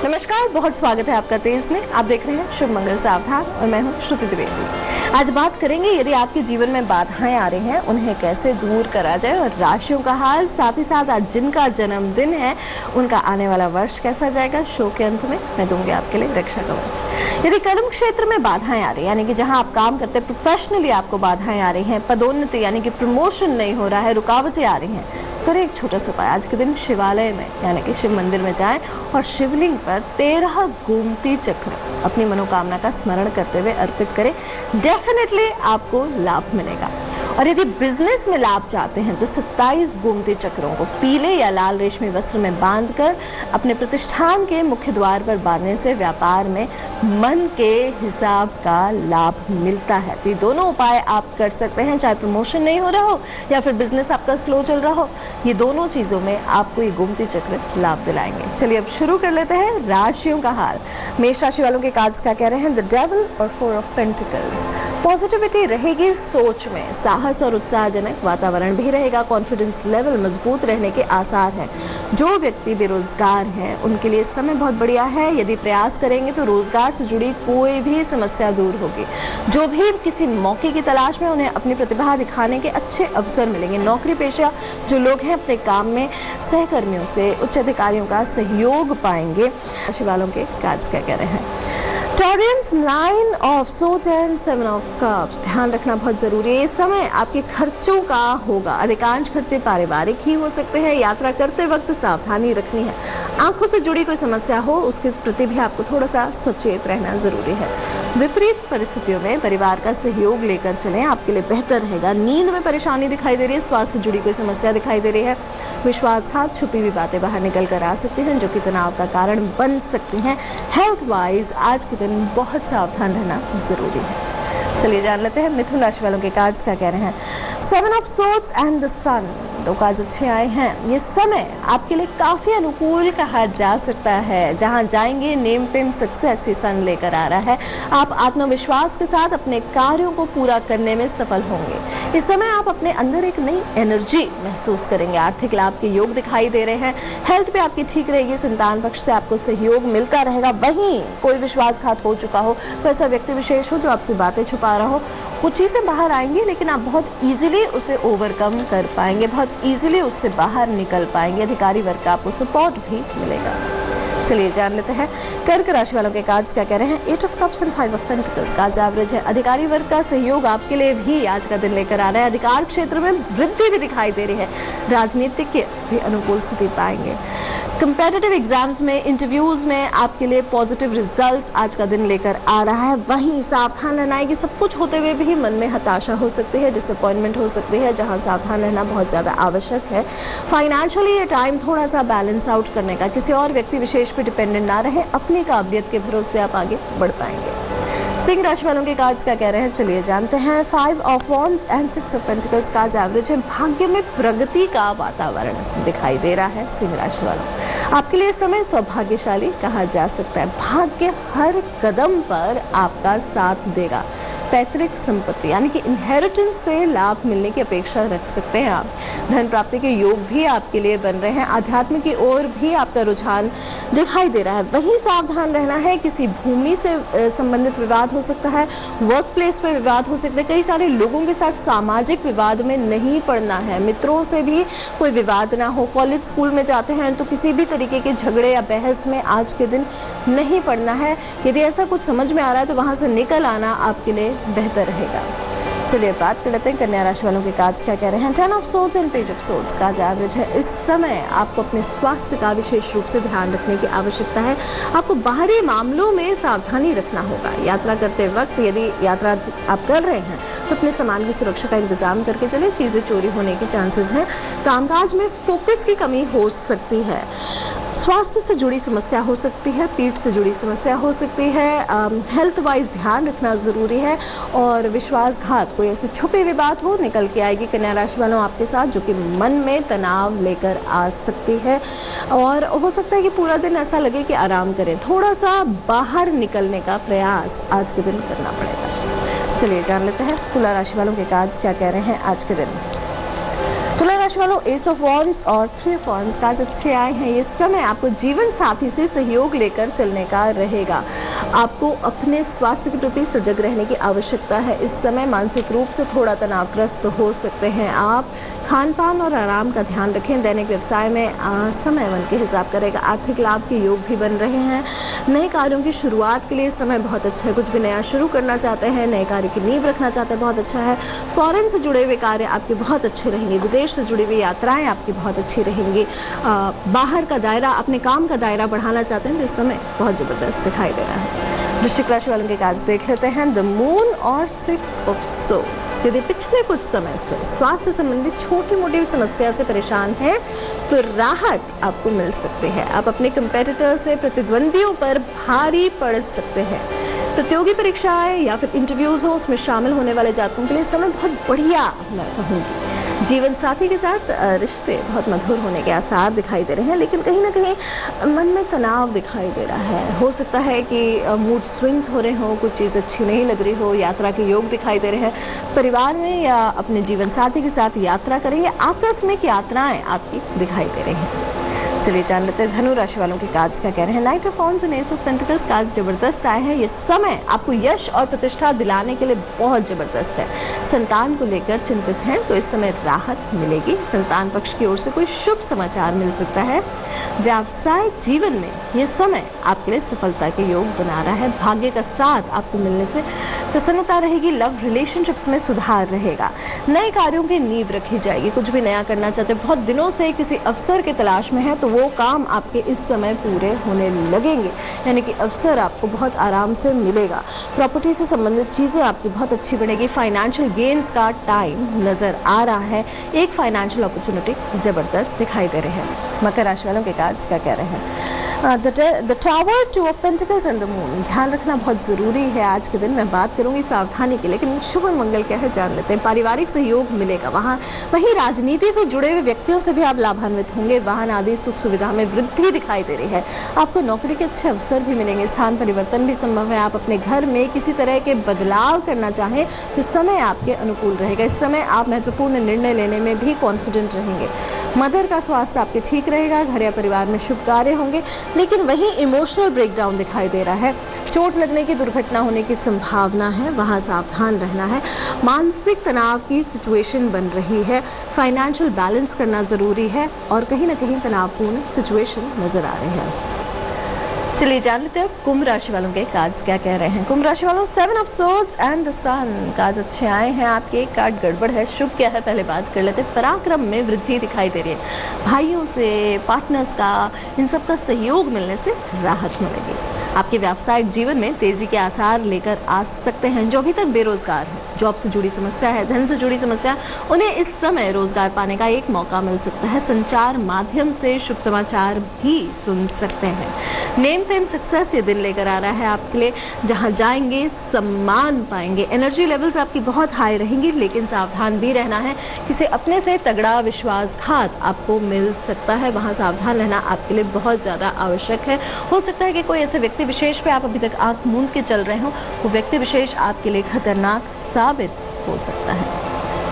नमस्कार, बहुत स्वागत है आपका तेज में। आप देख रहे हैं शुभ मंगल सावधान और मैं हूं श्रुति द्विवेदी। आज बात करेंगे यदि आपके जीवन में बाधाएं आ रही हैं उन्हें कैसे दूर करा जाए, और राशियों का हाल, साथ ही साथ आज जिनका जन्मदिन है उनका आने वाला वर्ष कैसा जाएगा। शो के अंत में मैं दूंगी आपके लिए रक्षा कवच। यदि कर्म क्षेत्र में बाधाएं आ रही है, यानी कि जहां आप काम करते हैं प्रोफेशनली आपको बाधाएं आ रही हैं, पदोन्नति यानी कि प्रमोशन नहीं हो रहा है, रुकावटें आ रही हैं, करें एक छोटा सा उपाय। आज के दिन शिवालय में यानी कि शिव मंदिर में जाएं और शिवलिंग पर 13 गोमती चक्र अपनी मनोकामना का स्मरण करते हुए अर्पित करें। डेफिनेटली आपको लाभ मिलेगा। और यदि बिजनेस में लाभ चाहते हैं तो 27 गोमती चक्रों को पीले या लाल रेशमी वस्त्र में बांधकर अपने प्रतिष्ठान के मुख्य द्वार पर बांधने से व्यापार में मन के हिसाब का लाभ मिलता है। तो ये दोनों उपाय आप कर सकते हैं, चाहे प्रमोशन नहीं हो रहा हो या फिर बिजनेस आपका स्लो चल रहा हो। ये दोनों चीजों में आपको ये गोमती चक्र लाभ दिलाएंगे। चलिए अब शुरू कर लेते हैं राशियों का हाल। मेष राशि वालों के कार्ड्स क्या कह रहे हैं? द डेविल और 4 ऑफ पेंटिकल्स। पॉजिटिविटी रहेगी सोच में, साहस और उत्साहजनक वातावरण भी रहेगा। कॉन्फिडेंस लेवल मजबूत रहने के आसार हैं। जो व्यक्ति बेरोजगार हैं उनके लिए समय बहुत बढ़िया है। यदि प्रयास करेंगे तो रोजगार से जुड़ी कोई भी समस्या दूर होगी। जो भी किसी मौके की तलाश में, उन्हें अपनी प्रतिभा दिखाने के अच्छे अवसर मिलेंगे। नौकरी पेशा जो लोग हैं अपने काम में सहकर्मियों से, उच्च अधिकारियों का सहयोग पाएंगे। राशि वालों के कार्ड्स क्या कह रहे हैं? Taureans 9 of swords and 7 of cups. ध्यान रखना बहुत जरूरी है। इस समय आपके खर्चों का होगा। अधिकांश खर्चे पारिवारिक ही हो सकते हैं। यात्रा करते वक्त सावधानी रखनी है। आंखों से जुड़ी कोई समस्या हो उसके प्रति भी आपको थोड़ा सा सचेत रहना जरूरी है। विपरीत परिस्थितियों में परिवार का सहयोग लेकर चलें, आपके लिए बेहतर रहेगा। नींद में परेशानी दिखाई दे रही है, स्वास्थ्य से जुड़ी कोई समस्या दिखाई दे रही है, विश्वासघात, छुपी हुई बातें बाहर निकल कर आ सकती हैं जो कि तनाव का कारण बन सकती हैं। हेल्थ वाइज आज के दिन बहुत सावधान रहना जरूरी है। चलिए जान लेते हैं मिथुन राशि वालों के कार्ड्स क्या कह रहे हैं? 7 of swords and the sun. 2 cards अच्छे आए हैं। ये समय आपके लिए काफी अनुकूल कहा जा सकता है। जहां जाएंगे नेम फेम सक्सेस ये सन लेकर आ रहा है। आप आत्मविश्वास के साथ अपने कार्यों को पूरा करने में सफल होंगे। इस समय आप अपने अंदर एक नई एनर्जी महसूस करेंगे। आर्थिक लाभ के योग दिखाई दे रहे हैं। हेल्थ पे आपकी ठीक रहेगी। संतान पक्ष से आपको सहयोग मिलता रहेगा। वहीं कोई विश्वासघात हो चुका हो, कोई ऐसा व्यक्ति विशेष हो जो आपसे बातें छुपा रहा हो, कुछ चीजें बाहर आएंगी लेकिन आप बहुत इजीली उसे ओवरकम कर पाएंगे, बहुत इजीली उससे बाहर निकल पाएंगे। अधिकारी वर्ग का आपको सपोर्ट भी मिलेगा। चलिए जान लेते हैं कर्क राशि वालों के कार्ड्स क्या कह रहे हैं? 8 of cups and 5 of pentacles का आज एवरेज है। अधिकारी वर्ग का सहयोग आपके लिए भी आज का दिन लेकर आ रहा है। अधिकार क्षेत्र में वृद्धि भी दिखाई दे रही है। राजनीतिक के भी अनुकूल स्थिति पाएंगे। कंपेटिटिव एग्जाम्स में, इंटरव्यूज में आपके लिए पॉजिटिव रिजल्ट्स आज का दिन लेकर आ रहा है। वहीं सावधान रहना है कि सब कुछ होते हुए भी मन में हताशा हो सकती है, डिसअपॉइंटमेंट हो सकती है, जहां सावधान रहना बहुत ज़्यादा आवश्यक है। फाइनेंशियली ये टाइम थोड़ा सा बैलेंस आउट करने का, किसी और व्यक्ति विशेष पे डिपेंडेंट ना रहे, अपनी काबिलियत के भरोसे आप आगे बढ़ पाएंगे। सिंह राशि वालों के कार्ड्स क्या कह रहे हैं? चलिए जानते हैं। 5 of wands and 6 of pentacles का आज एवरेज है। भाग्य में प्रगति का वातावरण दिखाई दे रहा है सिंह राशि वालों। आपके लिए समय सौभाग्यशाली कहा जा सकता है। भाग्य हर कदम पर आपका साथ देगा। पैतृक संपत्ति यानी कि इनहेरिटेंस से लाभ मिलने की अपेक्षा रख सकते हैं आप। धन प्राप्ति के योग भी आपके लिए बन रहे हैं। आध्यात्म की ओर भी आपका रुझान दिखाई दे रहा है। वहीं सावधान रहना है, किसी भूमि से संबंधित विवाद हो सकता है, वर्क प्लेस पर विवाद हो सकता है। कई सारे लोगों के साथ सामाजिक विवाद में नहीं पड़ना है। मित्रों से भी कोई विवाद ना हो। कॉलेज स्कूल में जाते हैं तो किसी भी तरीके के झगड़े या बहस में आज के दिन नहीं पड़ना है। यदि ऐसा कुछ समझ में आ रहा है तो वहां से निकल आना आपके लिए बेहतर रहेगा। चलिए बात कर लेते हैं कन्या राशि वालों के कार्ड्स क्या कह रहे हैं? 10 of swords and page of swords का आज एवरेज है। इस समय आपको अपने स्वास्थ्य का विशेष रूप से ध्यान रखने की आवश्यकता है। आपको बाहरी मामलों में सावधानी रखना होगा। यात्रा करते वक्त यदि यात्रा आप कर रहे हैं तो अपने सामान की सुरक्षा का इंतजाम करके चलें, चीजें चोरी होने के चांसेस हैं। कामकाज में फोकस की कमी हो सकती है। स्वास्थ्य से जुड़ी समस्या हो सकती है, पीठ से जुड़ी समस्या हो सकती है। हेल्थ वाइज ध्यान रखना ज़रूरी है। और विश्वासघात, कोई ऐसी छुपी हुई बात हो निकल के आएगी कन्या राशि वालों आपके साथ, जो कि मन में तनाव लेकर आ सकती है। और हो सकता है कि पूरा दिन ऐसा लगे कि आराम करें। थोड़ा सा बाहर निकलने का प्रयास आज के दिन करना पड़ेगा। चलिए जान लेते हैं तुला राशि वालों के कार्ड्स क्या कह रहे हैं आज के दिन। तुला राशि वालों, एस ऑफ वॉन्ड्स और 3 ऑफ वॉन्ड्स कार्ड अच्छे आए हैं। ये समय आपको जीवन साथी से सहयोग लेकर चलने का रहेगा। आपको अपने स्वास्थ्य के प्रति सजग रहने की आवश्यकता है। इस समय मानसिक रूप से थोड़ा तनावग्रस्त हो सकते हैं आप। खान पान और आराम का ध्यान रखें। दैनिक व्यवसाय में समय मन के हिसाब का रहेगा। आर्थिक लाभ के योग भी बन रहे हैं। नए कार्यों की शुरुआत के लिए समय बहुत अच्छा है। कुछ भी नया शुरू करना चाहते हैं, नए कार्य की नींव रखना चाहते हैं, बहुत अच्छा है। फॉरेन से जुड़े हुए कार्य आपके बहुत अच्छे रहेंगे। विदेश से जुड़ी हुई यात्राएं आपकी बहुत अच्छी रहेंगी। बाहर का दायरा, अपने काम का दायरा बढ़ाना चाहते हैं तो इस समय बहुत ज़बरदस्त दिखाई दे रहा है। वृश्चिक राशि वालों के काज देख लेते हैं। द मून और 6 ऑफ सोर्ड्स। यदि पिछले कुछ समय से स्वास्थ्य संबंधित छोटी मोटी समस्या से परेशान हैं तो राहत आपको मिल सकती है। आप अपने कंपेटिटर से, प्रतिद्वंदियों पर भारी पड़ सकते हैं। प्रतियोगी परीक्षाएं या फिर इंटरव्यूज हो, उसमें शामिल होने वाले जातकों के लिए समय बहुत बढ़िया मैं कहूँगी। जीवन साथी के साथ रिश्ते बहुत मधुर होने के आसार दिखाई दे रहे हैं, लेकिन कहीं ना कहीं मन में तनाव दिखाई दे रहा है। हो सकता है कि मूड स्विंग्स हो रहे हों, कुछ चीज़ अच्छी नहीं लग रही हो, यात्रा के योग दिखाई दे रहे हैं। परिवार में या अपने जीवन साथी के साथ यात्रा करेंगे, आकस्मिक यात्राएं आपकी दिखाई दे रही हैं। चलिए जान लेते हैं धनु राशि वालों के कार्ड्स क्या कह रहे हैं। Night of wands and S of pentacles cards जबरदस्त आए हैं। ये समय आपको यश और प्रतिष्ठा दिलाने के लिए बहुत जबरदस्त है। संतान को लेकर चिंतित हैं तो इस समय राहत मिलेगी। संतान पक्ष की ओर से कोई शुभ समाचार मिल सकता है। व्यावसायिक जीवन में ये समय आपके लिए सफलता के योग बना रहा है। भाग्य का साथ आपको मिलने से प्रसन्नता रहेगी। लव रिलेशनशिप्स में सुधार रहेगा। नए कार्यों की नींव रखी जाएगी। कुछ भी नया करना चाहते हैं, बहुत दिनों से किसी अवसर के तलाश में है तो वो काम आपके इस समय पूरे होने लगेंगे, यानी कि अवसर आपको बहुत आराम से मिलेगा। प्रॉपर्टी से संबंधित चीज़ें आपकी बहुत अच्छी बढ़ेगी। फाइनेंशियल गेन्स का टाइम नज़र आ रहा है। एक फाइनेंशियल अपॉर्चुनिटी ज़बरदस्त दिखाई दे रहे हैं। मकर राशि वालों के कार्ड्स क्या कह रहे हैं। The tower, 2 of pentacles and the moon. ध्यान रखना बहुत ज़रूरी है। आज के दिन मैं बात करूंगी सावधानी की, लेकिन शुभ मंगल क्या है जान लेते हैं। पारिवारिक सहयोग मिलेगा। वहीं राजनीति से जुड़े हुए व्यक्तियों से भी आप लाभान्वित होंगे। वाहन आदि सुख सुविधा में वृद्धि दिखाई दे रही है। आपको नौकरी के अच्छे अवसर भी मिलेंगे। स्थान परिवर्तन भी संभव है। आप अपने घर में किसी तरह के बदलाव करना चाहें तो समय आपके अनुकूल रहेगा। इस समय आप महत्वपूर्ण निर्णय लेने में भी कॉन्फिडेंट रहेंगे। मदर का स्वास्थ्य आपके ठीक रहेगा। घर या परिवार में शुभ कार्य होंगे, लेकिन वहीं इमोशनल ब्रेकडाउन दिखाई दे रहा है। चोट लगने की, दुर्घटना होने की संभावना है, वहां सावधान रहना है। मानसिक तनाव की सिचुएशन बन रही है। फाइनेंशियल बैलेंस करना ज़रूरी है और कहीं ना कहीं तनावपूर्ण सिचुएशन नज़र आ रही है। चलिए जान लेते हैं कुंभ राशि वालों के कार्ड्स क्या कह रहे हैं। कुंभ राशि वालों, 7 of swords and the sun card अच्छे आए हैं। आपके एक कार्ड गड़बड़ है। शुभ क्या है पहले बात कर लेते हैं। पराक्रम में वृद्धि दिखाई दे रही है। भाइयों से, पार्टनर्स का, इन सब का सहयोग मिलने से राहत मिलेगी। आपके व्यावसायिक जीवन में तेजी के आसार लेकर आ सकते हैं। जो अभी तक बेरोजगार हैं, जॉब से जुड़ी समस्या है, धन से जुड़ी समस्या, उन्हें इस समय रोजगार पाने का एक मौका मिल सकता है। संचार माध्यम से शुभ समाचार भी सुन सकते हैं। नेम फेम सक्सेस ये दिन लेकर आ रहा है आपके लिए। जहां जाएंगे सम्मान पाएंगे। एनर्जी लेवल्स आपकी बहुत हाई रहेंगी, लेकिन सावधान भी रहना है। किसी अपने से तगड़ा विश्वासघात आपको मिल सकता है। वहां सावधान रहना आपके लिए बहुत ज़्यादा आवश्यक है। हो सकता है कि कोई ऐसे व्यक्ति विशेष पे आप अभी तक आंख मूंद के चल रहे हो, वो व्यक्ति विशेष आपके लिए खतरनाक साबित हो सकता है।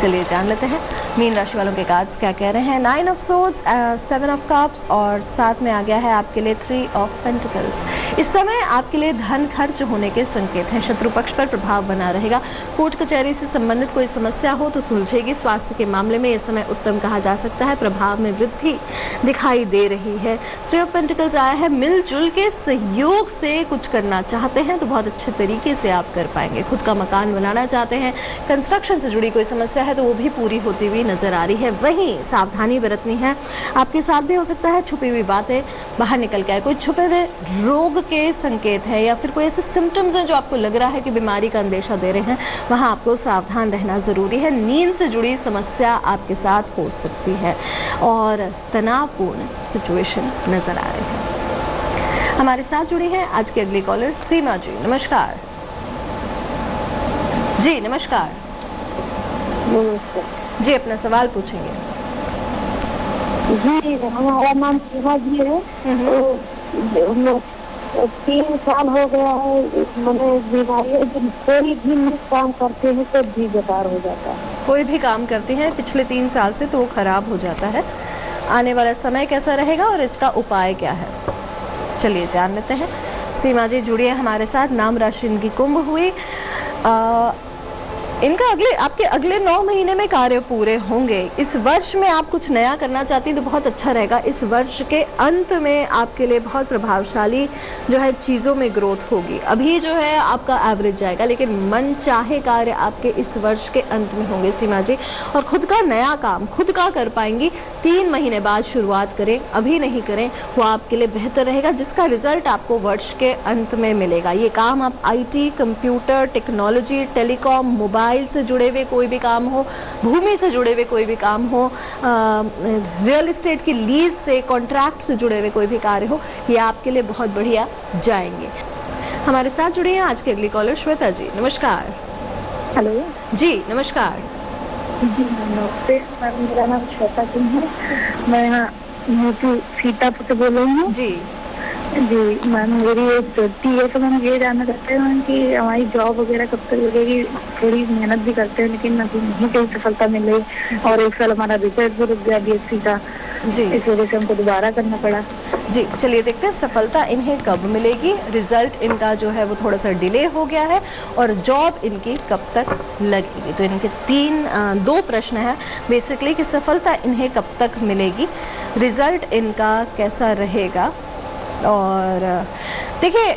चलिए जान लेते हैं मीन राशि वालों के कार्ड्स क्या कह रहे हैं। 9 ऑफ सोर्ड्स, 7 ऑफ कप्स और साथ में आ गया है आपके लिए 3 ऑफ पेंटिकल्स। इस समय आपके लिए धन खर्च होने के संकेत हैं। शत्रु पक्ष पर प्रभाव बना रहेगा। कोर्ट कचहरी से संबंधित कोई समस्या हो तो सुलझेगी। स्वास्थ्य के मामले में इस समय उत्तम कहा जा सकता है। प्रभाव में वृद्धि दिखाई दे रही है। 3 ऑफ पेंटिकल्स आया है। मिलजुल के सहयोग से कुछ करना चाहते हैं तो बहुत अच्छे तरीके से आप कर पाएंगे। खुद का मकान बनाना चाहते हैं, कंस्ट्रक्शन से जुड़ी कोई समस्या है तो वो भी पूरी होती हुई नजर आ रही है। वहीं सावधानी बरतनी है। आपके साथ भी हो सकता है छुपी हुई बातें बाहर निकल के आए। कोई छुपे हुए रोग के संकेत है या फिर कोई ऐसे सिम्टम्स हैं जो आपको लग रहा है कि बीमारी का अंदेशा दे रहे हैं, वहाँ आपको सावधान रहना ज़रूरी है। नींद से जुड़ी समस्या आपके साथ हो सकती है और तनावपूर्ण सिचुएशन नज़र आ रही है। हमारे साथ जुड़ी हैं आज की अगली कॉलर सीमा जी। नमस्कार जी। नमस्कार जी, अपना सवाल पूछेंगे। जी, हमारा नाम सीमा जी है। 3 साल हो गया है। मैंने बीमारी, कोई भी काम करते हैं तो भी बेकार हो जाता है। कोई भी काम करते हैं पिछले 3 साल से तो वो खराब हो जाता है। आने वाला समय कैसा रहेगा और इसका उपाय क्या है, चलिए जान लेते हैं। सीमा जी जुड़िए हमारे साथ। नाम राशि इनकी कुंभ हुई। इनका आपके अगले 9 महीने में कार्य पूरे होंगे। इस वर्ष में आप कुछ नया करना चाहती हैं तो बहुत अच्छा रहेगा। इस वर्ष के अंत में आपके लिए बहुत प्रभावशाली जो है चीज़ों में ग्रोथ होगी। अभी जो है आपका एवरेज जाएगा, लेकिन मन चाहे कार्य आपके इस वर्ष के अंत में होंगे सीमा जी। और खुद का नया काम खुद का कर पाएंगी। 3 महीने बाद शुरुआत करें, अभी नहीं करें, वो आपके लिए बेहतर रहेगा, जिसका रिजल्ट आपको वर्ष के अंत में मिलेगा। ये काम आप IT, computer, technology, telecom, mobile से जुड़े हुए कोई भी काम हो, भूमि से जुड़े हुए कोई भी काम हो, रियल एस्टेट की लीज से, कॉन्ट्रैक्ट से जुड़े हुए कोई भी कार्य हो, ये आपके लिए बहुत बढ़िया जाएंगे। हमारे साथ जुड़े हैं आज के अगली कॉलर श्वेता जी। नमस्कार। हेलो जी नमस्कार। जी नमस्ते मैम, मेरा नाम श्वेता सिंह है। मैं यहाँ सीतापुर से बोल रही हूँ। जी जी मैम, मेरी एक बेटी है तो हम ये जानना चाहते हैं मैम कि हमारी जॉब वगैरह कब तक लगेगी। थोड़ी मेहनत भी करते हैं लेकिन अभी नहीं कहीं सफलता मिल रही, और 1 साल हमारा रिजल्ट भी रुक गया BSc का, जी इस वजह से हमको दोबारा करना पड़ा। जी चलिए देखते हैं सफलता इन्हें कब मिलेगी। रिजल्ट इनका जो है वो थोड़ा सा डिले हो गया है, और जॉब इनकी कब तक लगेगी। तो इनके 2 प्रश्न हैं बेसिकली कि सफलता इन्हें कब तक मिलेगी, रिजल्ट इनका कैसा रहेगा। और देखिए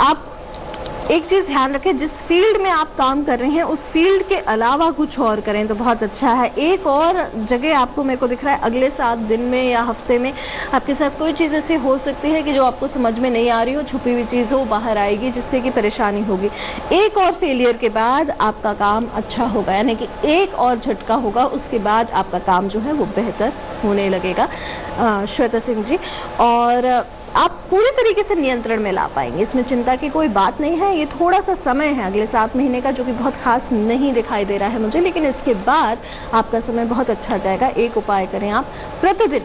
आप एक चीज़ ध्यान रखें, जिस फील्ड में आप काम कर रहे हैं उस फील्ड के अलावा कुछ और करें तो बहुत अच्छा है। एक और जगह आपको मेरे को दिख रहा है अगले 7 दिन में या हफ्ते में आपके साथ कोई चीज़ ऐसी हो सकती है कि जो आपको समझ में नहीं आ रही हो, छुपी हुई चीज़ हो, बाहर आएगी जिससे कि परेशानी होगी। एक और फेलियर के बाद आपका काम अच्छा होगा, यानी कि एक और झटका होगा, उसके बाद आपका काम जो है वो बेहतर होने लगेगा श्वेता सिंह जी। और आप पूरे तरीके से नियंत्रण में ला पाएंगे, इसमें चिंता की कोई बात नहीं है। ये थोड़ा सा समय है अगले 7 महीने का, जो कि बहुत खास नहीं दिखाई दे रहा है मुझे, लेकिन इसके बाद आपका समय बहुत अच्छा जाएगा। एक उपाय करें आप, प्रतिदिन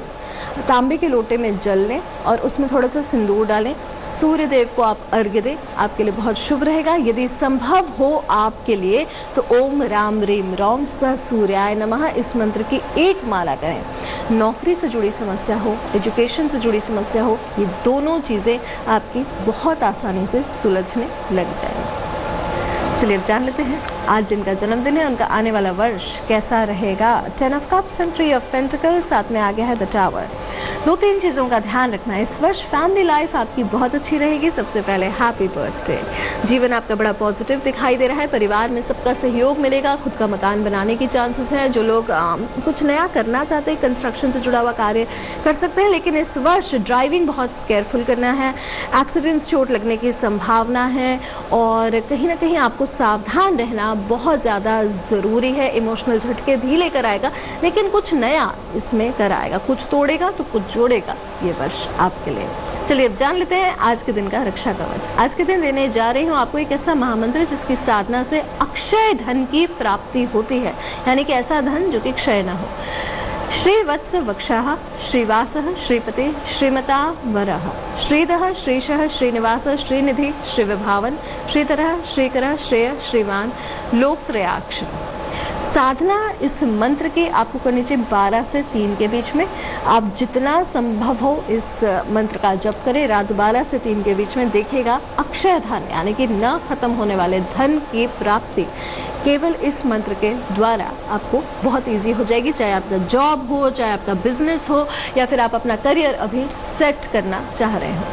तांबे के लोटे में जल लें और उसमें थोड़ा सा सिंदूर डालें, सूर्य देव को आप अर्घ्य दें, आपके लिए बहुत शुभ रहेगा। यदि संभव हो आपके लिए तो ओम राम रीम रौम स सूर्याय नमः इस मंत्र की 1 माला करें। नौकरी से जुड़ी समस्या हो, एजुकेशन से जुड़ी समस्या हो, ये दोनों चीज़ें आपकी बहुत आसानी से सुलझने लग जाएंगी। चलिए अब जान लेते हैं आज जिनका जन्मदिन है उनका आने वाला वर्ष कैसा रहेगा। 10 of cups and 3 of pentacles, साथ में आ गया है द टावर। 2-3 चीज़ों का ध्यान रखना है इस वर्ष। फैमिली लाइफ आपकी बहुत अच्छी रहेगी। सबसे पहले हैप्पी बर्थडे। जीवन आपका बड़ा पॉजिटिव दिखाई दे रहा है। परिवार में सबका सहयोग मिलेगा। खुद का मकान बनाने की चांसेस है। जो लोग कुछ नया करना चाहते हैं, कंस्ट्रक्शन से जुड़ा हुआ कार्य कर सकते हैं, लेकिन इस वर्ष ड्राइविंग बहुत केयरफुल करना है। एक्सीडेंट्स, चोट लगने की संभावना है, और कहीं ना कहीं आपको सावधान रहना बहुत ज़्यादा ज़रूरी है। इमोशनल झटके भी लेकर आएगा, लेकिन कुछ नया इसमें कराएगा। कुछ तोड़ेगा तो कुछ जोड़ेगा ये वर्ष आपके लिए। चलिए अब जान लेते हैं आज के दिन का रक्षा कवच। आज के दिन देने जा रही हूँ आपको एक ऐसा महामंत्र जिसकी साधना से अक्षय धन की प्राप्ति होती है, यानी कि ऐसा धन जो कि क्षय न हो। श्रीवत्स वक्षः श्रीवासः श्रीपते श्रीमता वरः श्रीधः श्रीशः श्रीनिवास श्रीनिधि श्रीविभावन श्रीधरः श्रीकरः श्रेय श्रीमान लोकत्रयाक्ष। साधना इस मंत्र की आपको करनी चाहिए 12 से 3 के बीच में। आप जितना संभव हो इस मंत्र का जप करें रात 12 से 3 के बीच में। देखिएगा अक्षय धन यानी कि न खत्म होने वाले धन की प्राप्ति केवल इस मंत्र के द्वारा आपको बहुत इजी हो जाएगी। चाहे आपका जॉब हो, चाहे आपका बिजनेस हो, या फिर आप अपना करियर अभी सेट करना चाह रहे हो।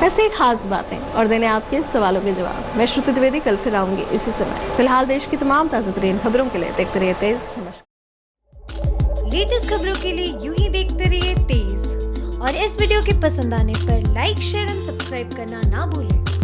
ऐसे ही खास बातें और देने आपके सवालों के जवाब। मैं श्रुति द्विवेदी कल फिर आऊंगी इसी समय। फिलहाल देश की तमाम ताज़ा तरीन खबरों के लिए देखते रहिए तेज। नमस्कार। लेटेस्ट खबरों के लिए यूं ही देखते रहिए तेज, और इस वीडियो के पसंद आने पर लाइक, शेयर एंड सब्सक्राइब करना ना भूलें।